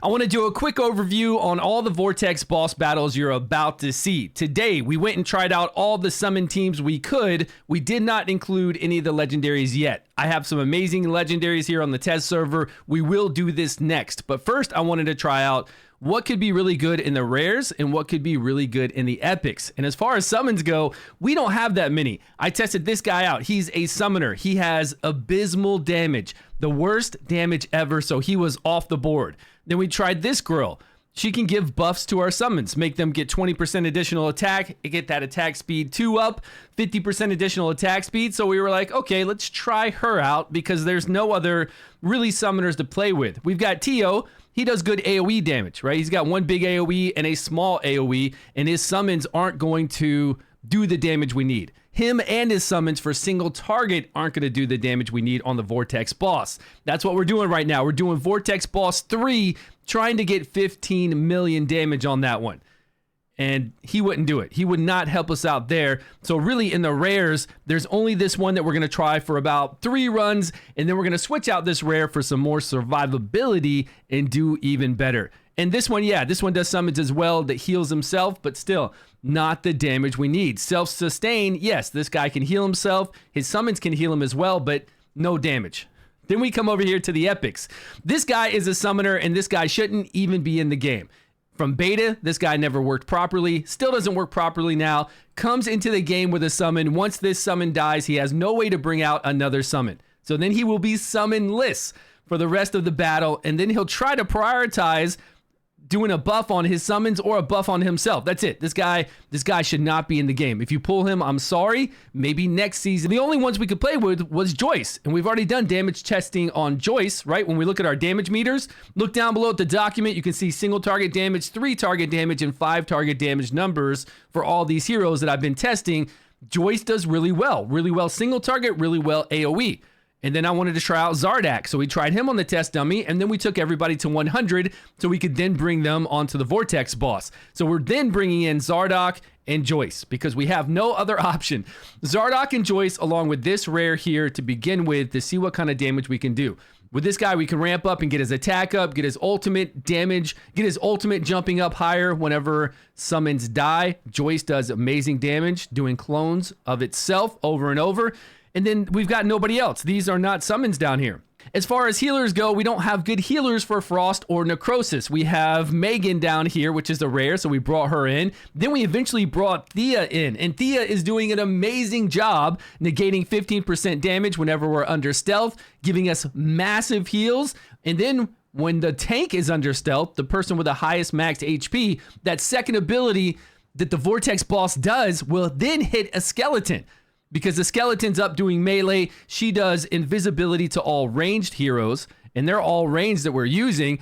I want to do a quick overview on all the Vortex boss battles you're about to see. Today, we went and tried out all the summon teams we could. We did not include any of the legendaries yet. I have some amazing legendaries here on the test server. We will do this next. But first, I wanted to try out what could be really good in the rares and what could be really good in the epics. And as far as summons go, we don't have that many. I tested this guy out. He's a summoner. He has abysmal damage, the worst damage ever, so he was off the board. Then we tried this girl. She can give buffs to our summons, make them get 20% additional attack, get that attack speed 2 up, 50% additional attack speed. So we were like, okay, let's try her out because there's no other really summoners to play with. We've got Tio. He does good AoE damage, right? He's got one big AoE and a small AoE, and his summons aren't going to do the damage we need. Him and his summons for single target aren't going to do the damage we need on the Vortex boss. That's what we're doing right now. We're doing Vortex boss 3, trying to get 15 million damage on that one. And he wouldn't do it. He would not help us out there. So really in the rares, there's only this one that we're going to try for about 3 runs. And then we're going to switch out this rare for some more survivability and do even better. And this one, yeah, this one does summons as well that heals himself, but still not the damage we need. Self-sustain, yes, this guy can heal himself. His summons can heal him as well, but no damage. Then we come over here to the epics. This guy is a summoner, and this guy shouldn't even be in the game. From beta, this guy never worked properly, still doesn't work properly now, comes into the game with a summon. Once this summon dies, he has no way to bring out another summon. So then he will be summonless for the rest of the battle, and then he'll try to prioritize doing a buff on his summons or a buff on himself. That's it. This guy should not be in the game. If you pull him, I'm sorry. Maybe next season. The only ones we could play with was Joyce, and we've already done damage testing on Joyce, right? When we look at our damage meters, look down below at the document, you can see single target damage, 3 target damage, and 5 target damage numbers for all these heroes that I've been testing. Joyce does really well single target, really well AoE. And then I wanted to try out Zardak, so we tried him on the test dummy, and then we took everybody to 100 so we could then bring them onto the Vortex boss. So we're then bringing in Zardak and Joyce because we have no other option. Zardak and Joyce along with this rare here to begin with to see what kind of damage we can do. With this guy, we can ramp up and get his attack up, get his ultimate damage, get his ultimate jumping up higher whenever summons die. Joyce does amazing damage, doing clones of itself over and over. And then we've got nobody else. These are not summons down here. As far as healers go, we don't have good healers for Frost or Necrosis. We have Megan down here, which is a rare, so we brought her in. Then we eventually brought Thea in, and Thea is doing an amazing job negating 15% damage whenever we're under stealth, giving us massive heals. And then when the tank is under stealth, the person with the highest max HP, that second ability that the Vortex boss does will then hit a skeleton. Because the skeleton's up doing melee, she does invisibility to all ranged heroes, and they're all ranged that we're using.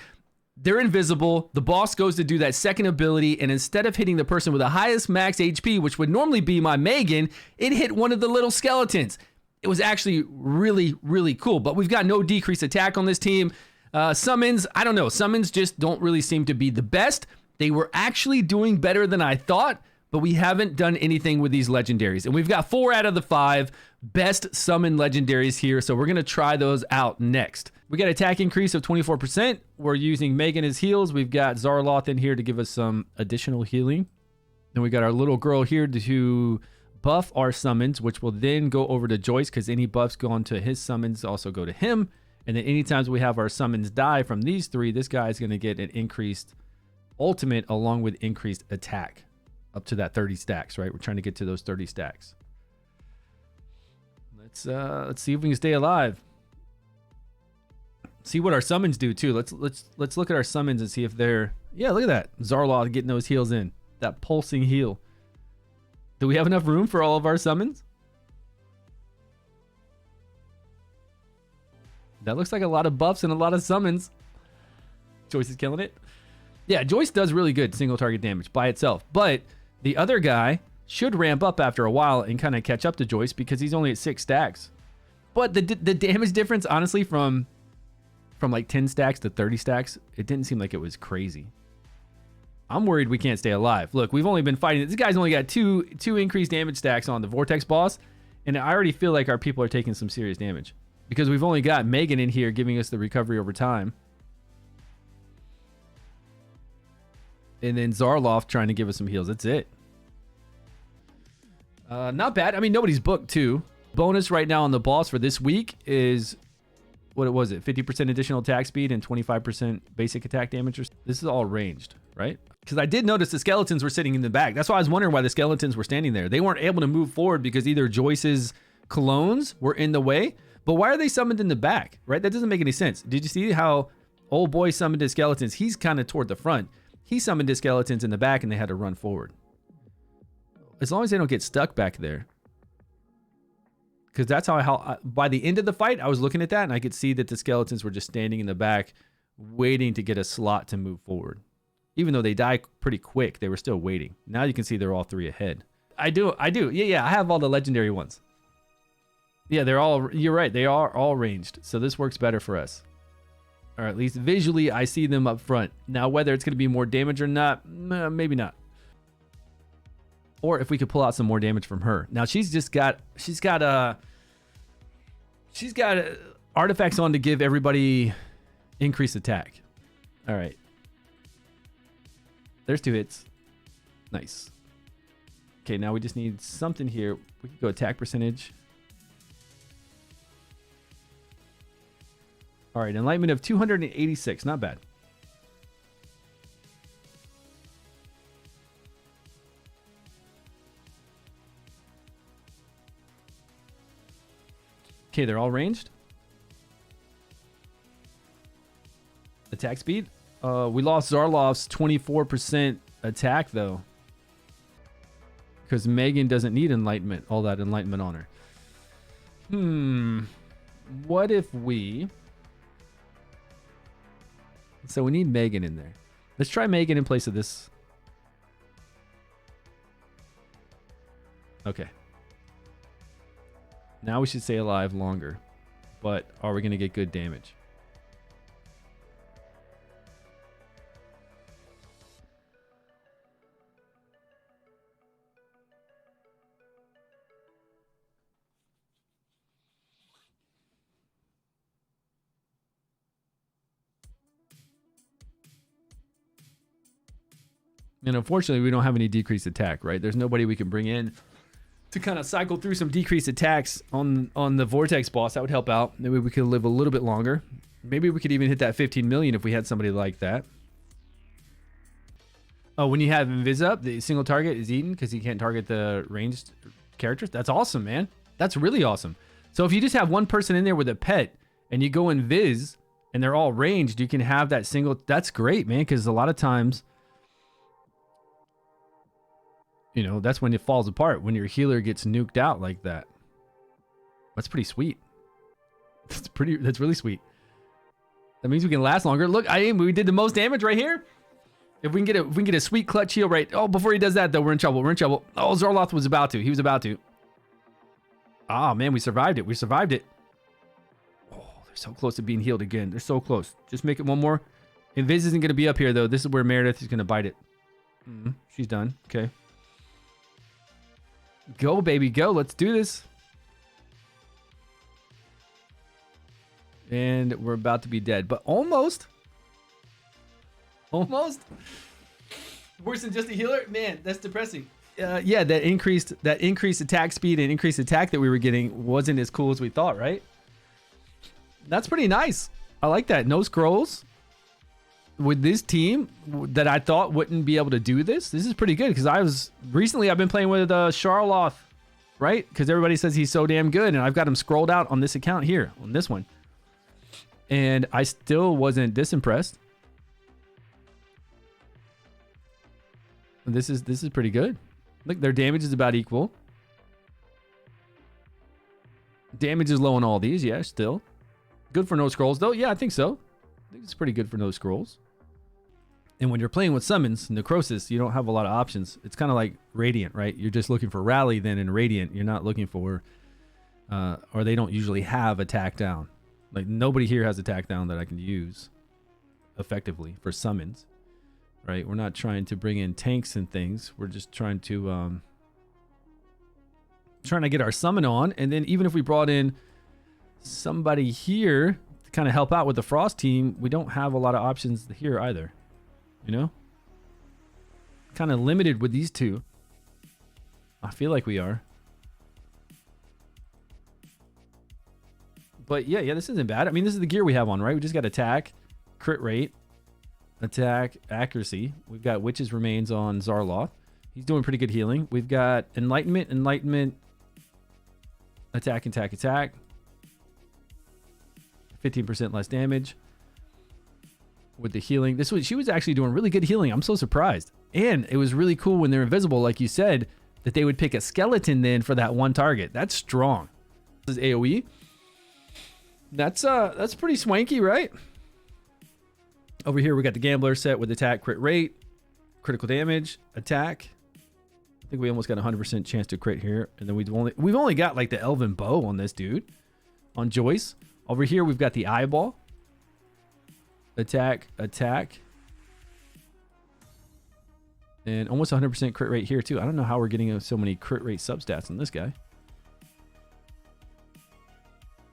They're invisible. The boss goes to do that second ability, and instead of hitting the person with the highest max HP, which would normally be my Megan, it hit one of the little skeletons. It was actually really, really cool, but we've got no decreased attack on this team. Summons, I don't know. Summons just don't really seem to be the best. They were actually doing better than I thought, but we haven't done anything with these legendaries. And we've got 4 out of the 5 best summon legendaries here, so we're gonna try those out next. We got attack increase of 24%. We're using Megan as heals. We've got Zarloth in here to give us some additional healing. Then we got our little girl here to buff our summons, which will then go over to Joyce, because any buffs go onto his summons also go to him. And then anytime we have our summons die from these 3, this guy is gonna get an increased ultimate along with increased attack. Up to that 30 stacks, right? We're trying to get to those 30 stacks. Let's see if we can stay alive. See what our summons do too. Let's look at our summons and see if they're, yeah, look at that. Zarloth getting those heals in. That pulsing heal. Do we have enough room for all of our summons? That looks like a lot of buffs and a lot of summons. Joyce is killing it. Yeah, Joyce does really good single target damage by itself, but the other guy should ramp up after a while and kind of catch up to Joyce because he's only at 6 stacks. But the damage difference, honestly, from like 10 stacks to 30 stacks, it didn't seem like it was crazy. I'm worried we can't stay alive. Look, we've only been fighting. This guy's only got two increased damage stacks on the Vortex boss, and I already feel like our people are taking some serious damage because we've only got Megan in here giving us the recovery over time. And then Zarloth trying to give us some heals. That's it. Not bad. I mean, nobody's booked too. Bonus right now on the boss for this week is, what was it? 50% additional attack speed and 25% basic attack damage. This is all ranged, right? Because I did notice the skeletons were sitting in the back. That's why I was wondering why the skeletons were standing there. They weren't able to move forward because either Joyce's clones were in the way. But why are they summoned in the back, right? That doesn't make any sense. Did you see how old boy summoned his skeletons? He's kind of toward the front. He summoned his skeletons in the back and they had to run forward. As long as they don't get stuck back there. Because that's how by the end of the fight, I was looking at that and I could see that the skeletons were just standing in the back waiting to get a slot to move forward. Even though they die pretty quick, they were still waiting. Now you can see they're all 3 ahead. I do. Yeah, I have all the legendary ones. Yeah, you're right, they are all ranged. So this works better for us. Or at least visually, I see them up front. Now, whether it's going to be more damage or not, maybe not. Or if we could pull out some more damage from her. Now she's got artifacts on to give everybody increased attack. All right. There's 2 hits. Nice. Okay, now we just need something here. We can go attack percentage. All right, enlightenment of 286. Not bad. Okay, they're all ranged. Attack speed. We lost Zarloth's 24% attack, though. Because Megan doesn't need enlightenment, all that enlightenment on her. What if we... So we need Megan in there. Let's try Megan in place of this. Okay. Now we should stay alive longer. But are we going to get good damage? And unfortunately, we don't have any decreased attack, right? There's nobody we can bring in to kind of cycle through some decreased attacks on the Vortex boss. That would help out. Maybe we could live a little bit longer. Maybe we could even hit that 15 million if we had somebody like that. Oh, when you have Invis up, the single target is eaten because he can't target the ranged characters. That's awesome, man. That's really awesome. So if you just have one person in there with a pet and you go Invis and they're all ranged, you can have that single. That's great, man, because a lot of times, you know, that's when it falls apart, when your healer gets nuked out like that. That's pretty sweet. That's really sweet. That means we can last longer. Look, we did the most damage right here. If we can get a sweet clutch heal right. Oh, before he does that though, we're in trouble. Oh, Zarloth was about to. He was about to. Ah, man, we survived it. Oh, they're so close to being healed again. They're so close. Just make it one more. Invis isn't going to be up here though. This is where Meredith is going to bite it. She's done. Okay. Go, baby, go. Let's do this. And we're about to be dead, but almost. Worse than just a healer? Man, that's depressing. Yeah, that increased attack speed and increased attack that we were getting wasn't as cool as we thought, right? That's pretty nice. I like that. No scrolls. With this team that I thought wouldn't be able to do this, this is pretty good because I've been playing with Charloth, right? Because everybody says he's so damn good, and I've got him scrolled out on this account here, on this one. And I still wasn't this impressed. This is pretty good. Look, their damage is about equal. Damage is low on all these, yeah, still. Good for no scrolls, though. Yeah, I think so. I think it's pretty good for no scrolls. And when you're playing with summons, Necrosis, you don't have a lot of options. It's kind of like Radiant, right? You're just looking for Rally then in Radiant. You're not looking for, or they don't usually have attack down. Like nobody here has attack down that I can use effectively for summons, right? We're not trying to bring in tanks and things. We're just trying to get our summon on. And then even if we brought in somebody here to kind of help out with the Frost team, we don't have a lot of options here either, you know? kind of limited with these two. I feel like we are. But yeah, this isn't bad. I mean, this is the gear we have on, right? We just got attack, crit rate, attack, accuracy. We've got Witch's Remains on Zarloth. He's doing pretty good healing. We've got Enlightenment, attack, 15% less damage with the healing. She was actually doing really good healing. I'm so surprised. And it was really cool when they're invisible, like you said, that they would pick a skeleton then for that one target. That's strong. This is AoE. That's pretty swanky, right? Over here we got the Gambler set with attack, crit rate, critical damage, attack. I think we almost got a 100% chance to crit here, and then we've only got like the Elven Bow on this dude, on Joyce. Over here we've got the Eyeball, attack, and almost 100% crit rate here too. I don't know how we're getting so many crit rate substats on this guy.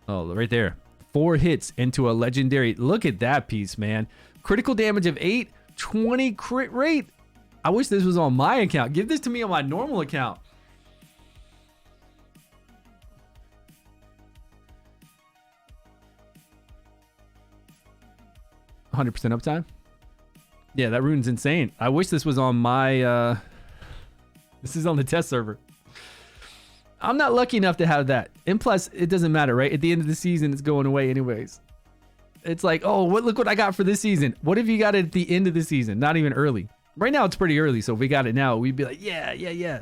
Oh, right there. 4 hits into a legendary. Look at that piece, man. Critical damage of 8, 20 crit rate. I wish this was on my account. Give this to me on my normal account. %100 uptime. Yeah, that rune's insane. I wish this was on my... This is on the test server. I'm not lucky enough to have that. And plus, it doesn't matter, right? At the end of the season, it's going away anyways. It's like, oh, look what I got for this season. What if you got it at the end of the season? Not even early. Right now, it's pretty early, so if we got it now, we'd be like, yeah.